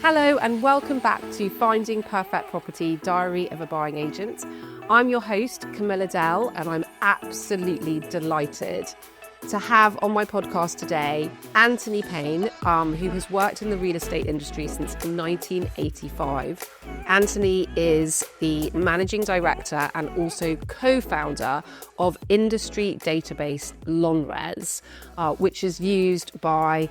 Hello and welcome back to Finding Perfect Property, Diary of a Buying Agent. I'm your host, Camilla Dell, and I'm absolutely delighted to have on my podcast today Anthony Payne, who has worked in the real estate industry since 1985. Anthony is the managing director and also co-founder of industry database LonRes, which is used by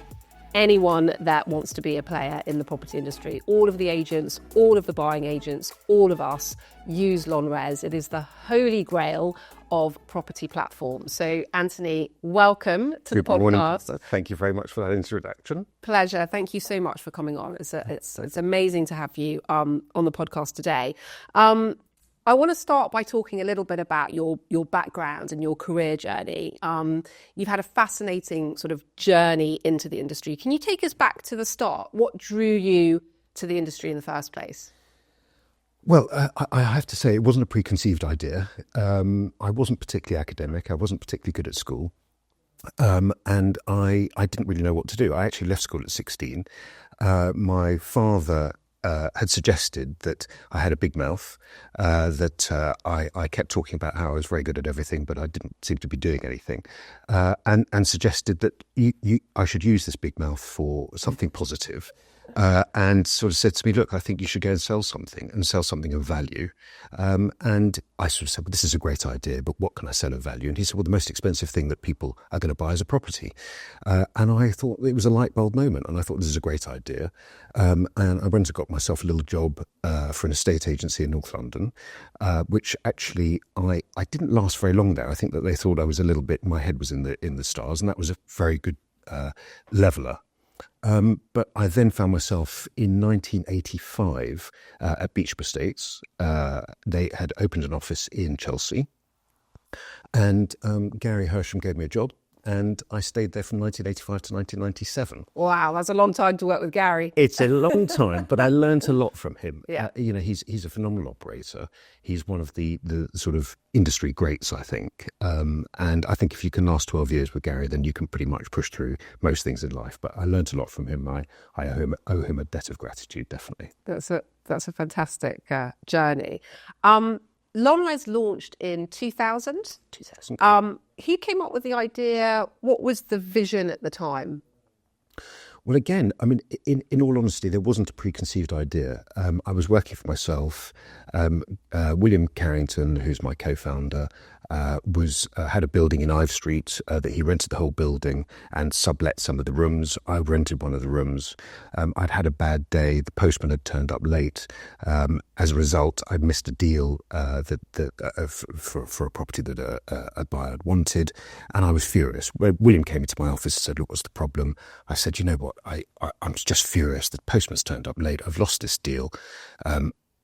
anyone that wants to be a player in the property industry. All of the agents, all of the buying agents, all of us use LonRes. It is the holy grail of property platforms. So, Anthony, welcome to the podcast. Morning. Thank you very much for that introduction. Pleasure. Thank you so much for coming on. It's amazing to have you on the podcast today. I want to start by talking a little bit about your background and your career journey. You've had a fascinating sort of journey into the industry. Can you take us back to the start? What drew you to the industry in the first place? Well, I have to say it wasn't a preconceived idea. I wasn't particularly academic. I wasn't particularly good at school. And I didn't really know what to do. I actually left school at 16. My father had suggested that I had a big mouth, that I kept talking about how I was very good at everything, but I didn't seem to be doing anything, and suggested that I should use this big mouth for something positive. And sort of said to me, look, I think you should go and sell something of value. And I sort of said, well, this is a great idea, but what can I sell of value? And he said, well, the most expensive thing that people are going to buy is a property. And I thought it was a light bulb moment. And I thought, this is a great idea. And I went and got myself a little job for an estate agency in North London, which actually I didn't last very long there. I think that they thought I was a little bit, my head was in the stars, and that was a very good leveller. But I then found myself in 1985 at Beecham Estates. They had opened an office in Chelsea, and Gary Hersham gave me a job, and I stayed there from 1985 to 1997. Wow, that's a long time to work with Gary. It's a long time, but I learned a lot from him. Yeah. He's a phenomenal operator. He's one of the sort of industry greats, I think. And I think if you can last 12 years with Gary, then you can pretty much push through most things in life. But I learned a lot from him. I owe him a debt of gratitude, definitely. That's a fantastic journey. LonRes launched in 2000. 2000. Who came up with the idea? What was the vision at the time? Well, again, I mean, in all honesty, there wasn't a preconceived idea. I was working for myself. William Carrington, who's my co-founder, had a building in Ive Street that he rented the whole building and sublet some of the rooms. I rented one of the rooms. I'd had a bad day. The postman had turned up late. As a result, I'd missed a deal for a property that a buyer had wanted, and I was furious. William came into my office and said, "Look, what's the problem?" I said, "You know what? I'm just furious. The postman's turned up late. I've lost this deal.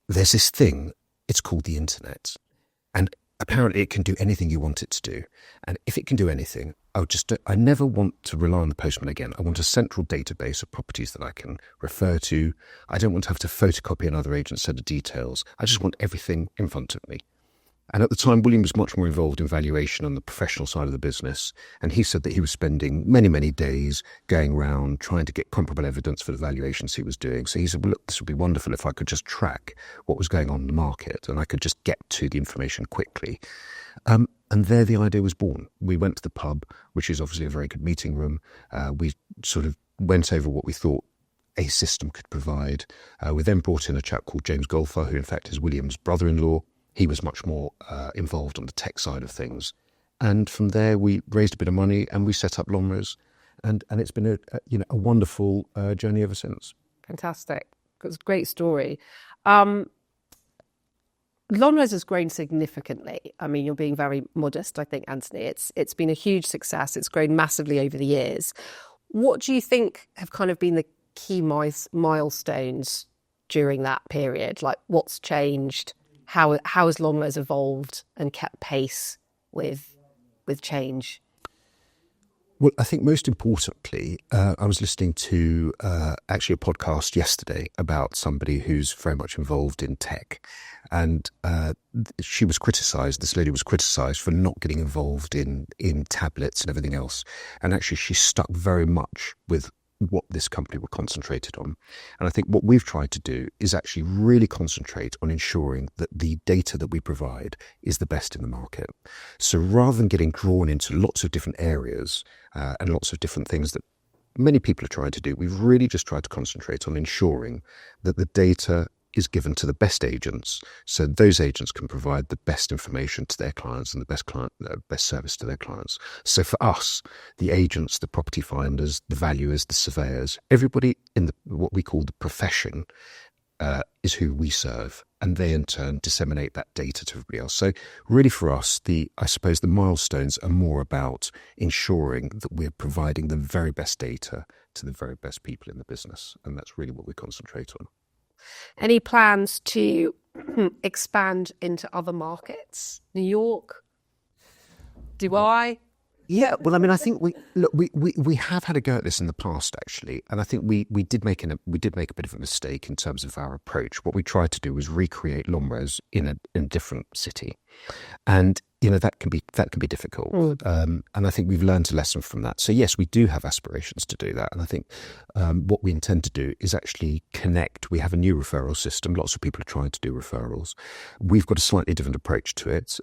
There's this thing. It's called the internet, and apparently it can do anything you want it to do. And if it can do anything, I never want to rely on the postman again. I want a central database of properties that I can refer to. I don't want to have to photocopy another agent's set of details. I just want everything in front of me." And at the time, William was much more involved in valuation on the professional side of the business. And he said that he was spending many, many days going around trying to get comparable evidence for the valuations he was doing. So he said, well, look, this would be wonderful if I could just track what was going on in the market and I could just get to the information quickly. And there the idea was born. We went to the pub, which is obviously a very good meeting room. We sort of went over what we thought a system could provide. We then brought in a chap called James Golfer, who in fact is William's brother-in-law. He was much more involved on the tech side of things. And from there, we raised a bit of money and we set up LonRes. And it's been a wonderful journey ever since. Fantastic. It's a great story. LonRes has grown significantly. I mean, you're being very modest, I think, Anthony. It's been a huge success. It's grown massively over the years. What do you think have kind of been the key milestones during that period? Like, what's changed? How has LonRes evolved and kept pace with change? Well, I think most importantly, I was listening to actually a podcast yesterday about somebody who's very much involved in tech. And she was criticised, this lady was criticised for not getting involved in tablets and everything else. And actually she stuck very much with what this company were concentrated on. And I think what we've tried to do is actually really concentrate on ensuring that the data that we provide is the best in the market. So rather than getting drawn into lots of different areas and lots of different things that many people are trying to do, we've really just tried to concentrate on ensuring that the data is given to the best agents, so those agents can provide the best information to their clients and the best service to their clients. So for us, the agents, the property finders, the valuers, the surveyors, everybody in what we call the profession is who we serve, and they in turn disseminate that data to everybody else. So really for us, I suppose the milestones are more about ensuring that we're providing the very best data to the very best people in the business, and that's really what we concentrate on. Any plans to expand into other markets? New York, Dubai? Yeah, well, I mean, I think we have had a go at this in the past, actually, and I think we did make a bit of a mistake in terms of our approach. What we tried to do was recreate LonRes in a different city, and that can be difficult. And I think we've learned a lesson from that. So yes, we do have aspirations to do that, and I think what we intend to do is actually connect. We have a new referral system. Lots of people are trying to do referrals. We've got a slightly different approach to it.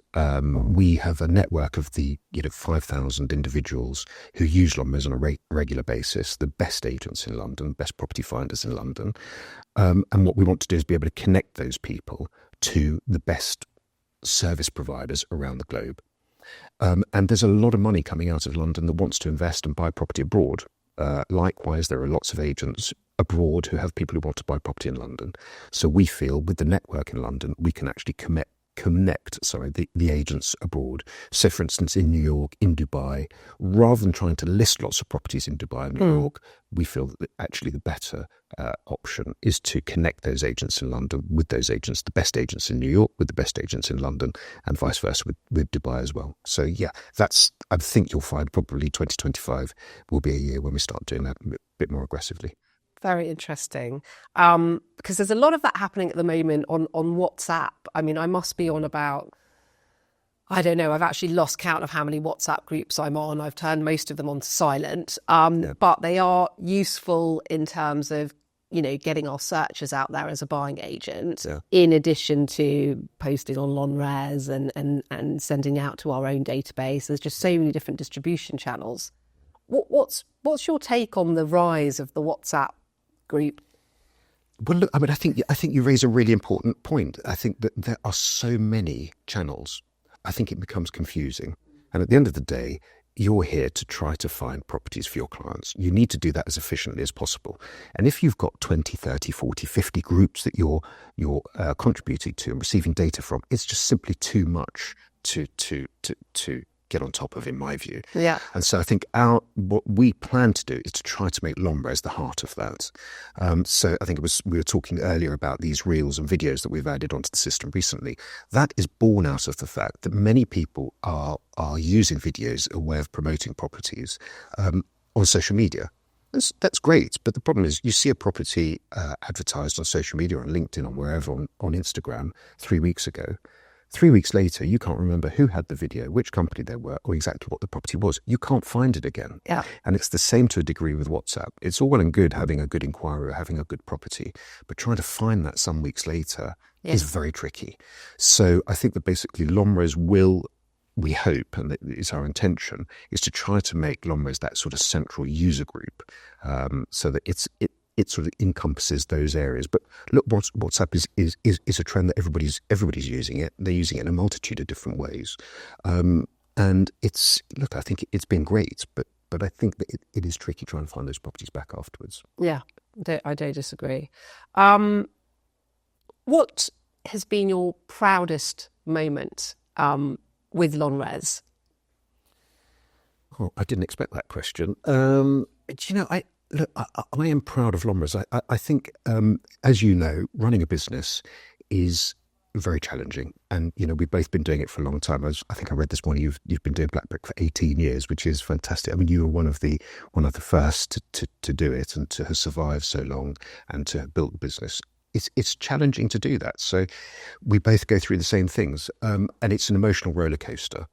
We have a network of the 5,000 individuals who use LonRes on a regular basis, the best agents in London, best property finders in London. And what we want to do is be able to connect those people to the best service providers around the globe. And there's a lot of money coming out of London that wants to invest and buy property abroad. Likewise, there are lots of agents abroad who have people who want to buy property in London. So we feel with the network in London, we can actually connect the agents abroad. So for instance, in New York, in Dubai, rather than trying to list lots of properties in Dubai and New York, we feel that actually the better option is to connect those agents in London with those agents, the best agents in New York with the best agents in London, and vice versa with Dubai as well. So yeah, I think you'll find probably 2025 will be a year when we start doing that a bit more aggressively. Very interesting, because there's a lot of that happening at the moment on WhatsApp. I mean, I must be on about, I don't know, I've actually lost count of how many WhatsApp groups I'm on. I've turned most of them on to silent, but they are useful in terms of, getting our searches out there as a buying agent, in addition to posting on LonRes and sending out to our own database. There's just so many different distribution channels. What's your take on the rise of the WhatsApp group? Well, look, I mean, I think you raise a really important point. I think that there are so many channels. I think it becomes confusing. And at the end of the day, you're here to try to find properties for your clients. You need to do that as efficiently as possible. And if you've got 20, 30, 40, 50 groups that you're contributing to and receiving data from, it's just simply too much to get on top of, in my view. Yeah. And so I think what we plan to do is to try to make LonRes the heart of that. So I think we were talking earlier about these reels and videos that we've added onto the system recently. That is born out of the fact that many people are using videos as a way of promoting properties on social media. That's great, but the problem is you see a property advertised on social media, on LinkedIn, or wherever, on Instagram 3 weeks ago. 3 weeks later, you can't remember who had the video, which company they were, or exactly what the property was. You can't find it again. Yeah. And it's the same to a degree with WhatsApp. It's all well and good having a good inquiry or having a good property, but trying to find that some weeks later is very tricky. So I think that basically LonRes will, we hope, and it's our intention, is to try to make LonRes that sort of central user group, so that it sort of encompasses those areas. But look, WhatsApp is a trend that everybody's using it. They're using it in a multitude of different ways, and I think it's been great, but I think that it is tricky trying to find those properties back afterwards. Yeah, I don't disagree. What has been your proudest moment with LonRes? Oh, I didn't expect that question. I am proud of LonRes. I think, as you know, running a business is very challenging, and we've both been doing it for a long time. I think I read this morning you've been doing Blackbrick for 18 years, which is fantastic. I mean, you were one of the first to do it and to have survived so long and to have built the business. It's challenging to do that. So we both go through the same things, and it's an emotional roller coaster.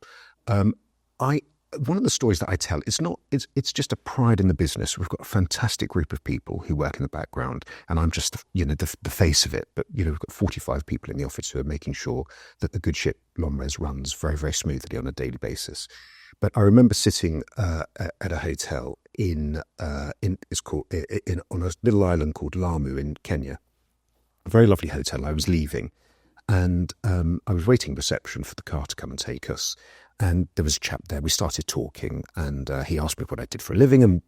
one of the stories that I tell, it's just a pride in the business. We've got a fantastic group of people who work in the background, and I'm just, the face of it. But, we've got 45 people in the office who are making sure that the good ship LonRes runs very, very smoothly on a daily basis. But I remember sitting at a hotel on a little island called Lamu in Kenya. A very lovely hotel. I was leaving, and I was waiting reception for the car to come and take us. And there was a chap there. We started talking, and he asked me what I did for a living. And,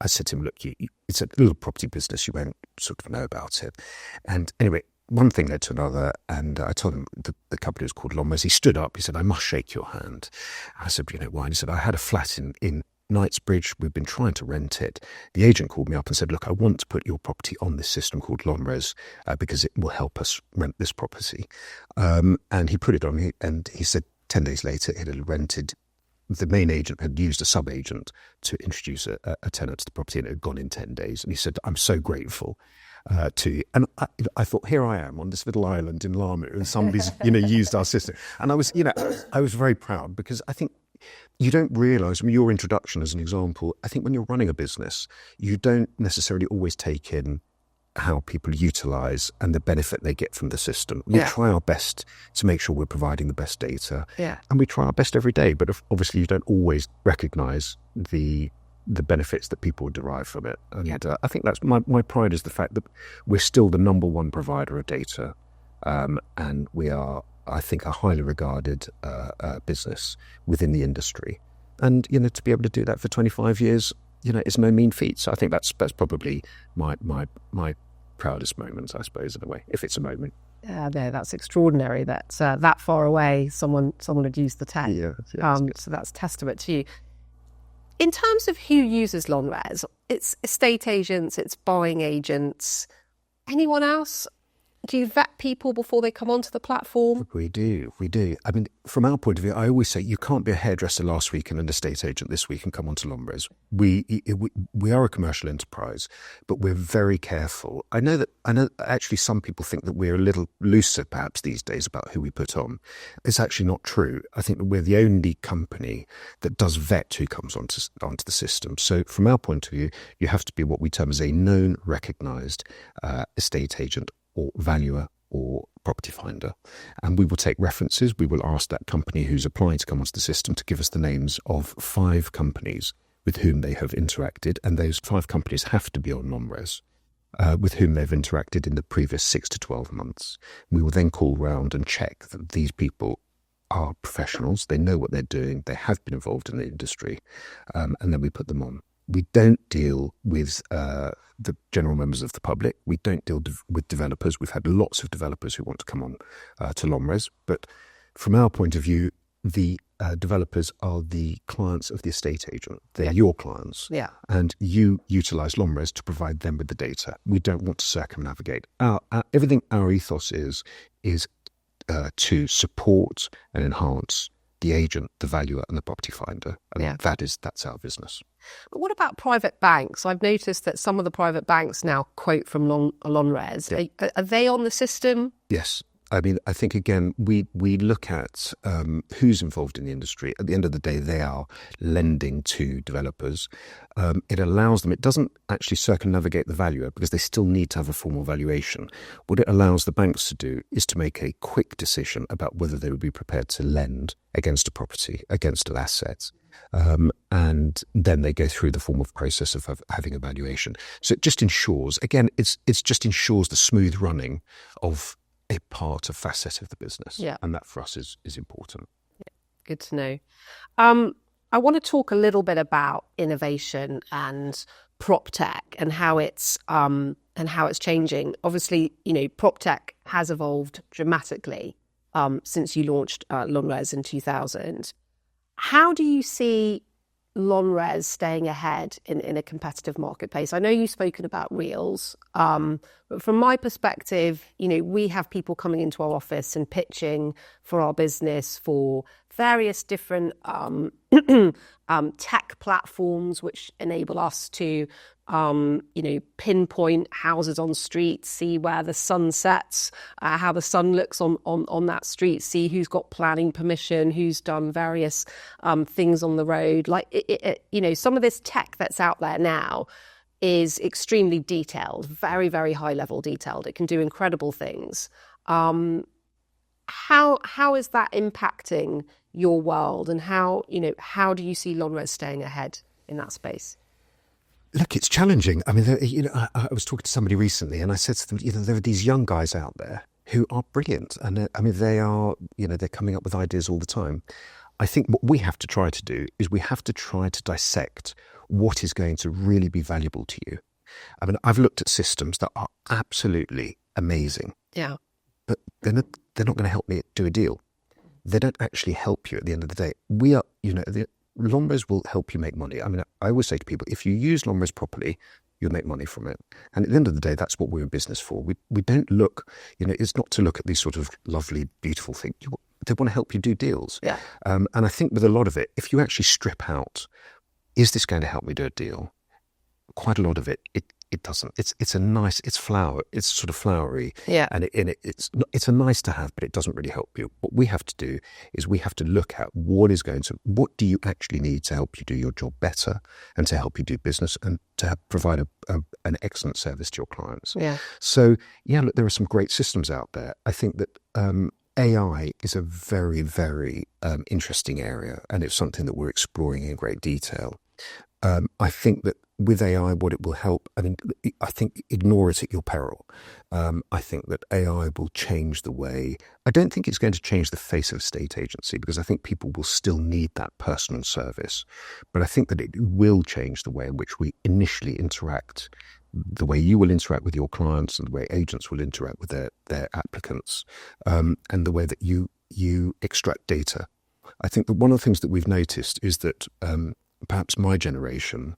I said to him, look, it's a little property business. You won't sort of know about it. And anyway, one thing led to another. And I told him the company was called LonRes. He stood up. He said, I must shake your hand. I said, why? And he said, I had a flat in Knightsbridge. We've been trying to rent it. The agent called me up and said, look, I want to put your property on this system called LonRes because it will help us rent this property. And he put it on me, and he said, 10 days later, it had rented. The main agent had used a sub-agent to introduce a tenant to the property, and it had gone in 10 days. And he said, I'm so grateful to you. And I thought, here I am on this little island in Lamu, and somebody's, used our system. And I was very proud, because I think you don't realise, your introduction as an example, I think when you're running a business, you don't necessarily always take in how people utilise and the benefit they get from the system. We try our best to make sure we're providing the best data, and we try our best every day. But obviously, you don't always recognise the benefits that people derive from it. And I think that's my pride, is the fact that we're still the number one provider of data, and we are, I think, a highly regarded business within the industry. And to be able to do that for 25 years, it's no mean feat. So I think that's probably my proudest moment, I suppose, in a way, if it's a moment. Yeah, no, that's extraordinary that that far away someone had used the tech. So that's testament to you. In terms of who uses LonRes, it's estate agents, it's buying agents. Anyone else? Do you vet people before they come onto the platform? We do. I mean, from our point of view, I always say you can't be a hairdresser last week and an estate agent this week and come onto LonRes. We are a commercial enterprise, but we're very careful. I know actually some people think that we're a little looser perhaps these days about who we put on. It's actually not true. I think that we're the only company that does vet who comes onto the system. So from our point of view, you have to be what we term as a known, recognised estate agent or valuer or property finder. And we will take references. We will ask that company who's applying to come onto the system to give us the names of 5 companies with whom they have interacted. And those 5 companies have to be on LonRes, with whom they've interacted in the previous 6 to 12 months. We will then call round and check that these people are professionals. They know what they're doing. They have been involved in the industry. And then we put them on. We don't deal with the general members of the public. We don't deal with developers. We've had lots of developers who want to come on to LonRes. But from our point of view, the developers are the clients of the estate agent. They are your clients. Yeah. And you utilise LonRes to provide them with the data. We don't want to circumnavigate. Everything our ethos is to support and enhance the agent, the valuer, and the property finder. And that's our business. But what about private banks? I've noticed that some of the private banks now quote from LonRes. Yeah. Are they on the system? Yes. I mean, I think, again, we look at who's involved in the industry. At the end of the day, they are lending to developers. It allows them, it doesn't actually circumnavigate the valuer because they still need to have a formal valuation. What it allows the banks to do is to make a quick decision about whether they would be prepared to lend against a property, against an asset. And then they go through the formal process of having a valuation. So it just ensures, again, it's just ensures the smooth running of a part, a facet of the business. Yeah. And that for us is important. Yeah, good to know. I want to talk a little bit about innovation and PropTech and how it's changing. Obviously, PropTech has evolved dramatically since you launched LonRes in 2000. How do you see LonRes staying ahead in a competitive marketplace? I know you've spoken about Reels, but from my perspective, we have people coming into our office and pitching for our business for various different tech platforms which enable us to pinpoint houses on streets, see where the sun sets, how the sun looks on that street, see who's got planning permission, who's done various things on the road. Like, some of this tech that's out there now is extremely detailed, very, very high level detailed. It can do incredible things. How is that impacting your world, and how do you see LonRes staying ahead in that space? Look, it's challenging. I mean, I was talking to somebody recently, and I said to them, there are these young guys out there who are brilliant, and they are, they're coming up with ideas all the time. I think what we have to try to do is we have to try to dissect what is going to really be valuable to you. I mean, I've looked at systems that are absolutely amazing. Yeah. But they're not going to help me do a deal. They don't actually help you at the end of the day. LonRes will help you make money. I mean, I always say to people, if you use LonRes properly, you'll make money from it. And at the end of the day, that's what we're in business for. We don't look, it's not to look at these sort of lovely, beautiful things. They want to help you do deals. Yeah. And I think with a lot of it, if you actually strip out, is this going to help me do a deal? Quite a lot of it doesn't. It's sort of flowery. Yeah. And it's a nice to have, but it doesn't really help you. What we have to do is we have to look at what do you actually need to help you do your job better, and to help you do business, and to provide an excellent service to your clients. Yeah. So, look, there are some great systems out there. I think that AI is a very, very interesting area, and it's something that we're exploring in great detail. I think that with AI, what it will help, I think ignore it at your peril. I think that AI will change the way. I don't think it's going to change the face of a state agency, because I think people will still need that personal service. But I think that it will change the way in which we initially interact, the way you will interact with your clients, and the way agents will interact with their applicants, and the way that you extract data. I think that one of the things that we've noticed is that perhaps my generation,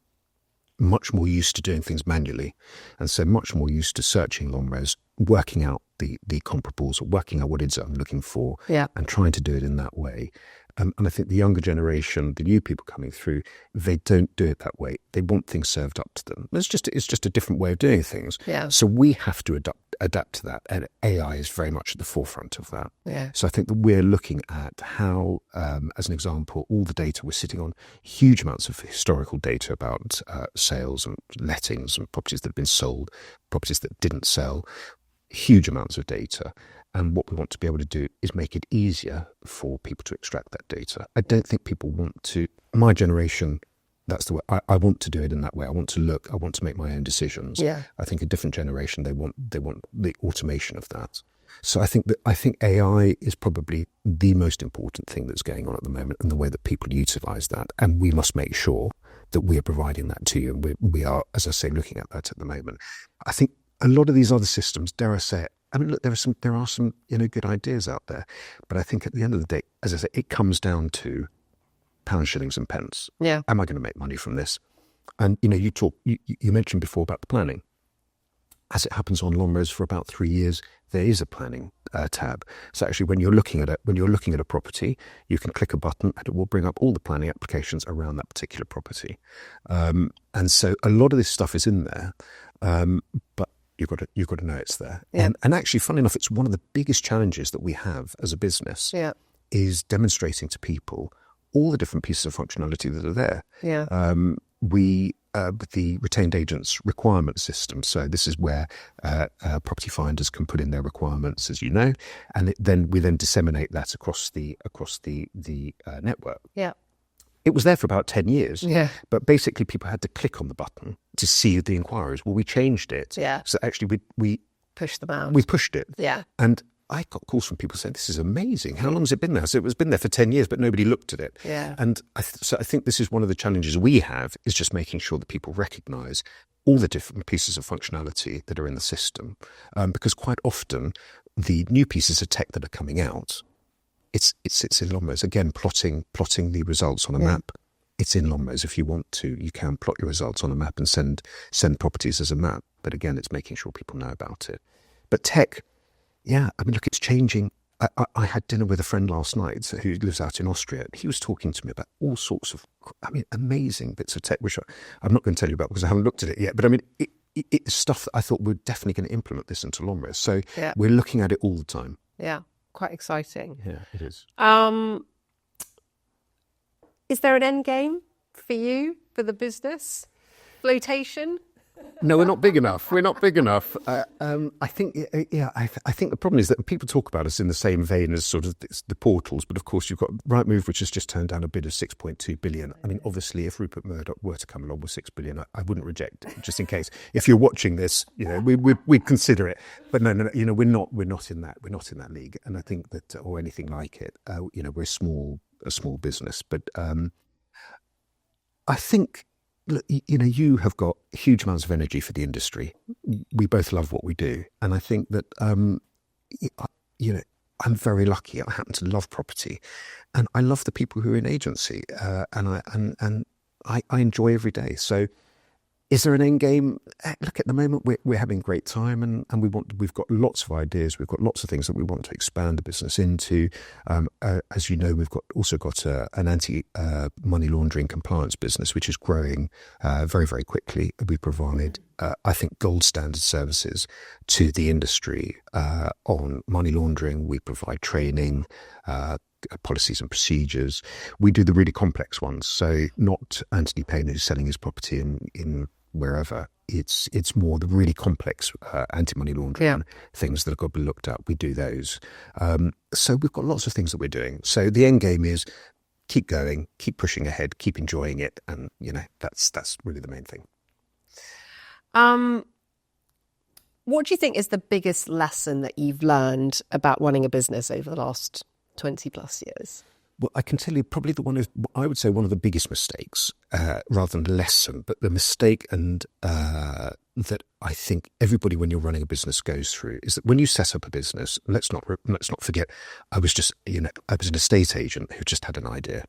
much more used to doing things manually, and so much more used to searching LonRes, working out the comparables, or working out what it is I'm looking for, and trying to do it in that way. And I think the younger generation, the new people coming through, they don't do it that way. They want things served up to them. It's just a different way of doing things. Yeah. So we have to adapt to that, and AI is very much at the forefront of that. Yeah. So I think that we're looking at how, as an example, all the data we're sitting on, huge amounts of historical data about sales and lettings and properties that have been sold, properties that didn't sell, huge amounts of data. And what we want to be able to do is make it easier for people to extract that data. I don't think people want to, my generation, that's the way, I want to do it in that way. I want to make my own decisions. Yeah. I think a different generation, they want the automation of that. So I think AI is probably the most important thing that's going on at the moment, and the way that people utilize that. And we must make sure that we are providing that to you. And we are, as I say, looking at that at the moment. I think a lot of these other systems, dare I say it, look, there are some good ideas out there, but I think at the end of the day, as I say, it comes down to pounds, shillings, and pence. Yeah. Am I going to make money from this? And you mentioned before about the planning. As it happens on LonRes, for about 3 years, there is a planning tab. So actually, when you're looking at a property, you can click a button and it will bring up all the planning applications around that particular property. And so a lot of this stuff is in there, but you've got to know it's there. Yeah. And actually, funny enough, it's one of the biggest challenges that we have as a business. Yeah. Is demonstrating to people all the different pieces of functionality that are there. Yeah. With the retained agents requirement system. So this is where property finders can put in their requirements, as you know, and we then disseminate that across the network. Yeah. It was there for about 10 years. Yeah. But basically people had to click on the button to see the inquiries. Well, we changed it. Yeah. So actually we pushed them out. We pushed it. Yeah. And I got calls from people saying, this is amazing. How long has it been there? So it was been there for 10 years, but nobody looked at it. Yeah. And so I think this is one of the challenges we have, is just making sure that people recognise all the different pieces of functionality that are in the system. Because quite often the new pieces of tech that are coming out, it's in LonRes. Again, plotting the results on a map. It's in LonRes. If you want to, you can plot your results on a map and send properties as a map. But again, it's making sure people know about it. But tech, yeah, look, it's changing I had dinner with a friend last night who lives out in Austria. He was talking to me about all sorts of, amazing bits of tech, which I'm not going to tell you about because I haven't looked at it yet. But it's stuff that I thought we're definitely going to implement this into LonRes. So we're looking at it all the time. Yeah, quite exciting. Yeah, it is. Is there an end game for you, for the business? Flotation? No, we're not big enough. We're not big enough. I think the problem is that people talk about us in the same vein as sort of the portals, but of course you've got Rightmove, which has just turned down a bid of 6.2 billion. I mean, obviously, if Rupert Murdoch were to come along with 6 billion, I wouldn't reject it, just in case. If you're watching this, we'd consider it. But no, we're not in that league, and I think that, or anything like it. We're a small business, but I think. Look, you have got huge amounts of energy for the industry. We both love what we do. And I think that, I'm very lucky. I happen to love property and I love the people who are in agency. And I enjoy every day. So is there an end game? Look, at the moment, we're having a great time and we've got lots of ideas. We've got lots of things that we want to expand the business into. As you know, we've also got an anti-money laundering compliance business, which is growing very, very quickly. We provide, I think, gold standard services to the industry on money laundering. We provide training, policies and procedures. We do the really complex ones. So not Anthony Payne who's selling his property in wherever. It's more the really complex anti-money laundering things that have got to be looked at. We do those. So we've got lots of things that we're doing. So the end game is keep going, keep pushing ahead, keep enjoying it, and that's really the main thing. What do you think is the biggest lesson that you've learned about running a business over the last 20 plus years? Well, I can tell you probably I would say one of the biggest mistakes, rather than lesson, but the mistake and that I think everybody when you're running a business goes through is that when you set up a business, let's not forget, I was an estate agent who just had an idea.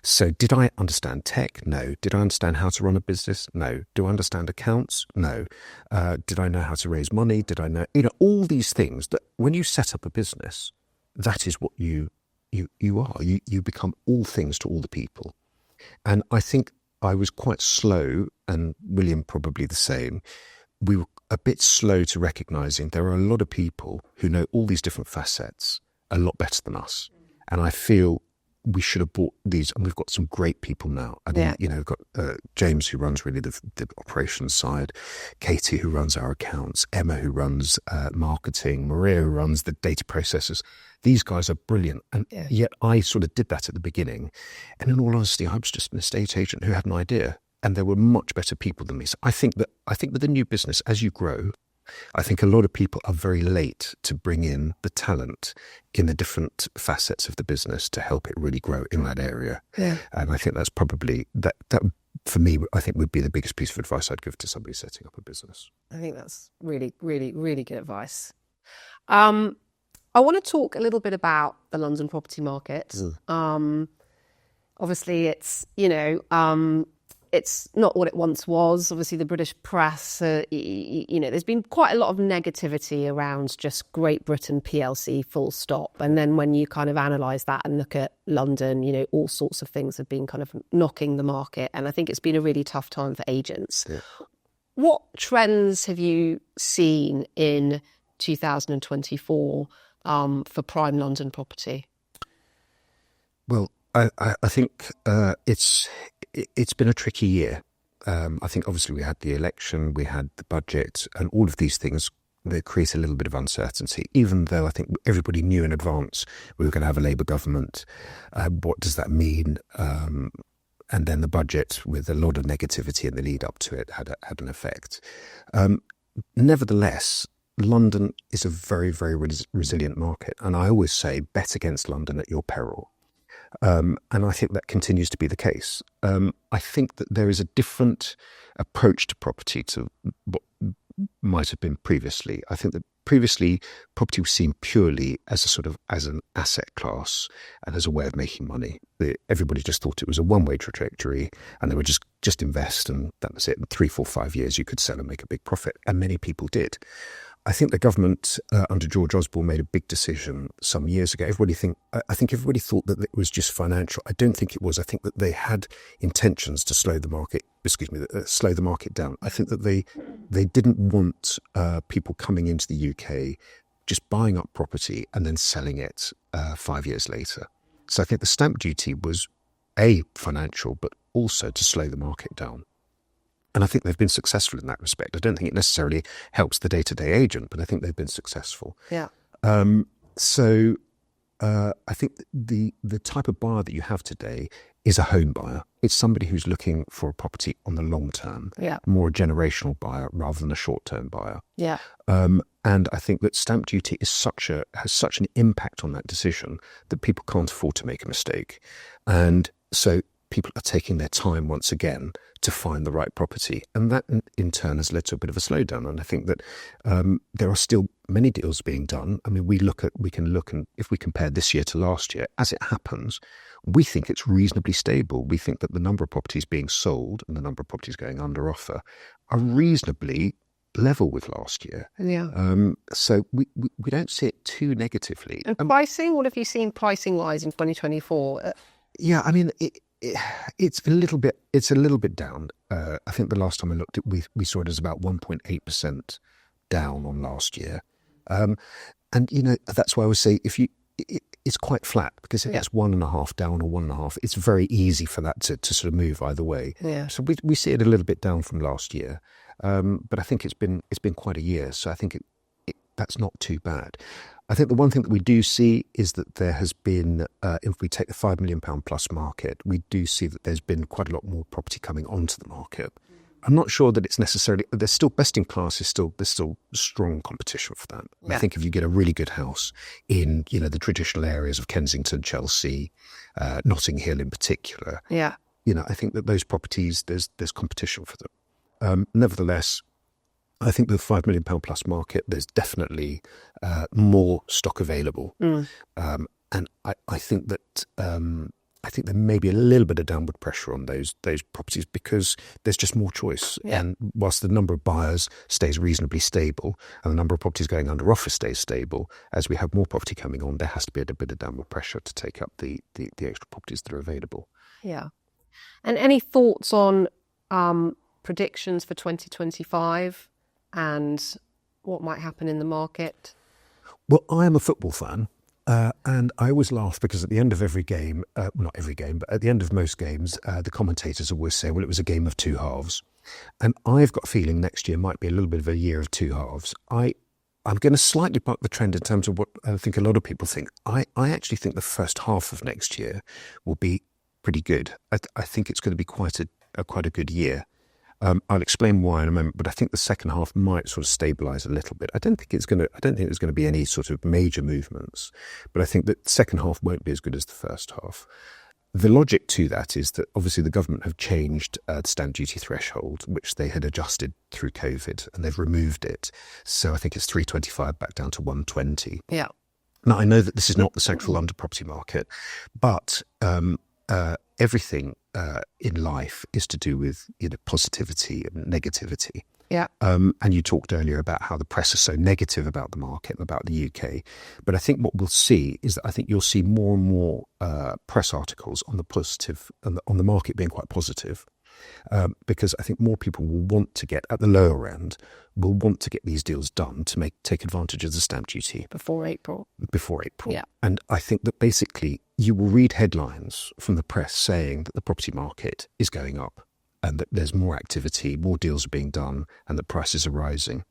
So did I understand tech? No. Did I understand how to run a business? No. Do I understand accounts? No. Did I know how to raise money? Did I know, all these things that when you set up a business, that is what you are. You become all things to all the people. And I think I was quite slow, and William probably the same. We were a bit slow to recognising there are a lot of people who know all these different facets a lot better than us. And I feel we should have bought these, and we've got some great people now. I mean, we've got James, who runs really the operations side, Katie, who runs our accounts, Emma, who runs marketing, Maria, who runs the data processors. These guys are brilliant. And yet I sort of did that at the beginning. And in all honesty, I was just an estate agent who had an idea, and there were much better people than me. So I think with the new business, as you grow, I think a lot of people are very late to bring in the talent in the different facets of the business to help it really grow in that area. Yeah. And I think that's probably, that for me, I think would be the biggest piece of advice I'd give to somebody setting up a business. I think that's really, really, really good advice. I want to talk a little bit about the London property market. Obviously, it's, it's not what it once was. Obviously, the British press, there's been quite a lot of negativity around just Great Britain PLC full stop. And then when you kind of analyse that and look at London, all sorts of things have been kind of knocking the market. And I think it's been a really tough time for agents. Yeah. What trends have you seen in 2024 for prime London property? Well, I think it's been a tricky year. I think obviously we had the election, we had the budget, and all of these things, they create a little bit of uncertainty, even though I think everybody knew in advance we were going to have a Labour government. What does that mean? And then the budget, with a lot of negativity in the lead up to it, had an effect. Nevertheless, London is a very, very resilient market. And I always say, bet against London at your peril. And I think that continues to be the case. I think that there is a different approach to property to what might have been previously. I think that previously property was seen purely as as an asset class and as a way of making money. Everybody just thought it was a one-way trajectory, and they would just invest, and that was it. In 3, 4, 5 years, you could sell and make a big profit, and many people did. I think the government under George Osborne made a big decision some years ago. I think everybody thought that it was just financial. I don't think it was. I think that they had intentions to slow the market down. I think that they didn't want people coming into the UK just buying up property and then selling it 5 years later. So I think the stamp duty was financial, but also to slow the market down. And I think they've been successful in that respect. I don't think it necessarily helps the day-to-day agent, but I think they've been successful. Yeah. So I think the type of buyer that you have today is a home buyer. It's somebody who's looking for a property on the long term, more a generational buyer rather than a short-term buyer. Yeah. And I think that stamp duty has such an impact on that decision that people can't afford to make a mistake. And so people are taking their time once again to find the right property. And that in turn has led to a bit of a slowdown. And I think that there are still many deals being done. I mean, we can look and if we compare this year to last year, as it happens, we think it's reasonably stable. We think that the number of properties being sold and the number of properties going under offer are reasonably level with last year. Yeah. So we don't see it too negatively. And pricing, what have you seen pricing wise in 2024? Yeah, I mean, it's a little bit down. I think the last time I looked, we saw it as about 1.8% down on last year. And that's why I would say it's quite flat, because if it's 1.5 down or 1.5, it's very easy for that to sort of move either way. Yeah. So we see it a little bit down from last year, but I think it's been quite a year, so I think that's not too bad. I think the one thing that we do see is that there has been, if we take the £5 million plus market, we do see that there's been quite a lot more property coming onto the market. I'm not sure that it's necessarily, there's still best in class, there's still strong competition for that. Yeah. I think if you get a really good house in, the traditional areas of Kensington, Chelsea, Notting Hill in particular, I think that those properties, there's competition for them. Nevertheless, I think the £5 million plus market, there's definitely more stock available. And I think that there may be a little bit of downward pressure on those properties because there's just more choice. Yeah. And whilst the number of buyers stays reasonably stable and the number of properties going under offer stays stable, as we have more property coming on, there has to be a bit of downward pressure to take up the extra properties that are available. Yeah. And any thoughts on predictions for 2025 and what might happen in the market? Well, I am a football fan. And I always laugh because at the end of every game, not every game, but at the end of most games, the commentators always say, well, it was a game of two halves. And I've got a feeling next year might be a little bit of a year of two halves. I'm going to slightly buck the trend in terms of what I think a lot of people think. I actually think the first half of next year will be pretty good. I think it's going to be quite a good year. I'll explain why in a moment, but I think the second half might sort of stabilise a little bit. I don't think there's going to be any sort of major movements, but I think that the second half won't be as good as the first half. The logic to that is that obviously the government have changed the stamp duty threshold, which they had adjusted through COVID, and they've removed it. So I think it's 325 back down to 120. Yeah. Now, I know that this is not the central London property market, but everything in life is to do with positivity and negativity. Yeah. And you talked earlier about how the press is so negative about the market and about the UK. But I think what we'll see is that I think you'll see more and more press articles on the positive and on the market being quite positive. Because I think more people will want to get, at the lower end, will want to get these deals done to take advantage of the stamp duty. Before April. Yeah. And I think that basically you will read headlines from the press saying that the property market is going up and that there's more activity, more deals are being done and that prices are rising.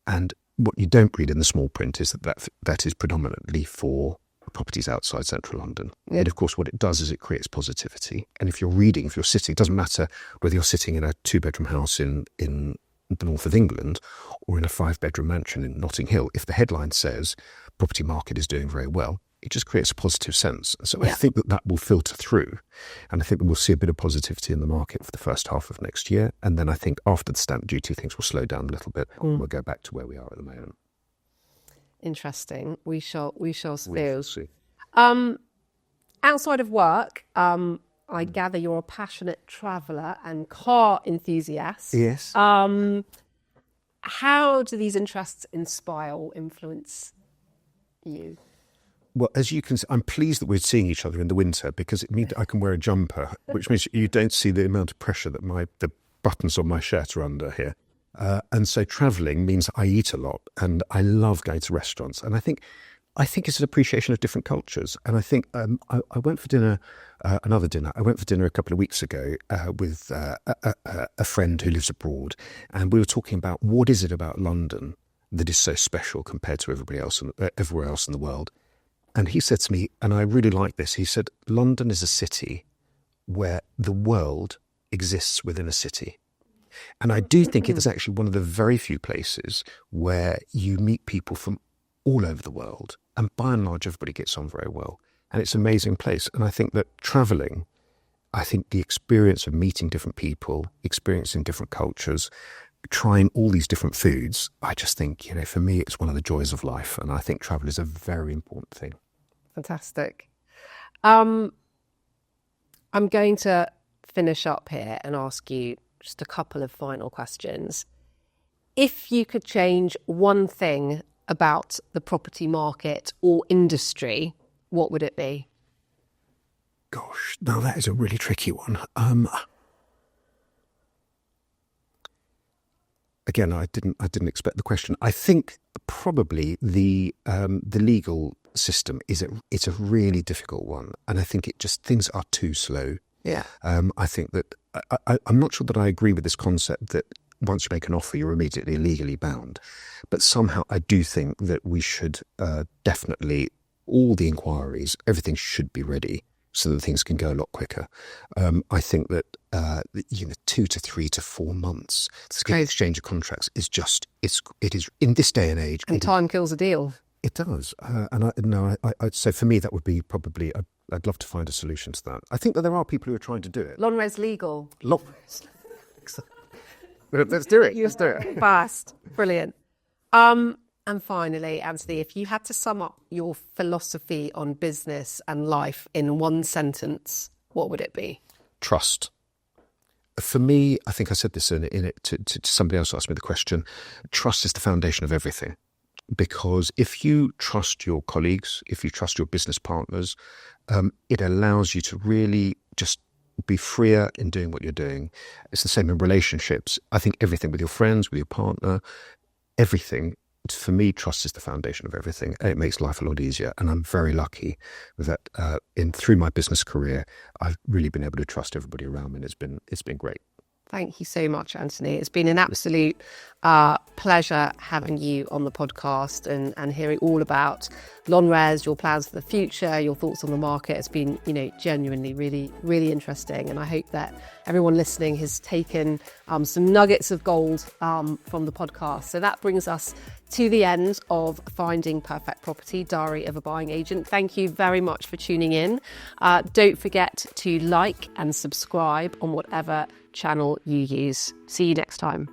And what you don't read in the small print is that is predominantly for properties outside central London. Yeah. And of course what it does is it creates positivity. And if you're sitting, it doesn't matter whether you're sitting in a 2-bedroom house in the north of England or in a 5-bedroom mansion in Notting Hill, if the headline says property market is doing very well, it just creates a positive sense. So I think that will filter through, and I think that we'll see a bit of positivity in the market for the first half of next year. And then I think after the stamp duty, things will slow down a little bit and we'll go back to where we are at the moment. Interesting. We shall see. Outside of work, I gather you're a passionate traveller and car enthusiast. Yes. how do these interests inspire or influence you? Well, as you can see, I'm pleased that we're seeing each other in the winter because it means I can wear a jumper, which means you don't see the amount of pressure that the buttons on my shirt are under here. And so travelling means I eat a lot, and I love going to restaurants. And I think it's an appreciation of different cultures. And I think I went for dinner, another dinner. I went for dinner a couple of weeks ago with a friend who lives abroad, and we were talking about what is it about London that is so special compared to everywhere else in the world. And he said to me, and I really like this, he said, London is a city where the world exists within a city. And I do think it is actually one of the very few places where you meet people from all over the world. And by and large, everybody gets on very well. And it's an amazing place. And I think that travelling, I think the experience of meeting different people, experiencing different cultures, trying all these different foods, I just think, for me, it's one of the joys of life. And I think travel is a very important thing. Fantastic. I'm going to finish up here and ask you just a couple of final questions. If you could change one thing about the property market or industry, what would it be? Gosh, now that is a really tricky one. Again, I didn't expect the question. I think probably the legal system it's a really difficult one, and I think things are too slow. Yeah. I think that I'm not sure that I agree with this concept that once you make an offer, you're immediately legally bound. But somehow I do think that we should definitely, all the inquiries, everything should be ready so that things can go a lot quicker. I think that 2 to 3 to 4 months to exchange of contracts is it is in this day and age. And time kills a deal. It does. I'd say for me that would be probably, I'd love to find a solution to that. I think that there are people who are trying to do it. LonRes legal. LonRes. Let's do it. Let's do it. Fast. Brilliant. And finally, Anthony, if you had to sum up your philosophy on business and life in one sentence, what would it be? Trust. For me, I think I said this in it to somebody else asked me the question. Trust is the foundation of everything. Because if you trust your colleagues, if you trust your business partners, it allows you to really just be freer in doing what you're doing. It's the same in relationships. I think everything with your friends, with your partner, everything, for me, trust is the foundation of everything. And it makes life a lot easier. And I'm very lucky that through my business career, I've really been able to trust everybody around me. And it's been great. Thank you so much, Anthony. It's been an absolute pleasure having you on the podcast and hearing all about LonRes, your plans for the future, your thoughts on the market. It's been, genuinely really, really interesting. And I hope that everyone listening has taken some nuggets of gold from the podcast. So that brings us to the end of Finding Perfect Property, Diary of a Buying Agent. Thank you very much for tuning in. Don't forget to like and subscribe on whatever channel you use. See you next time.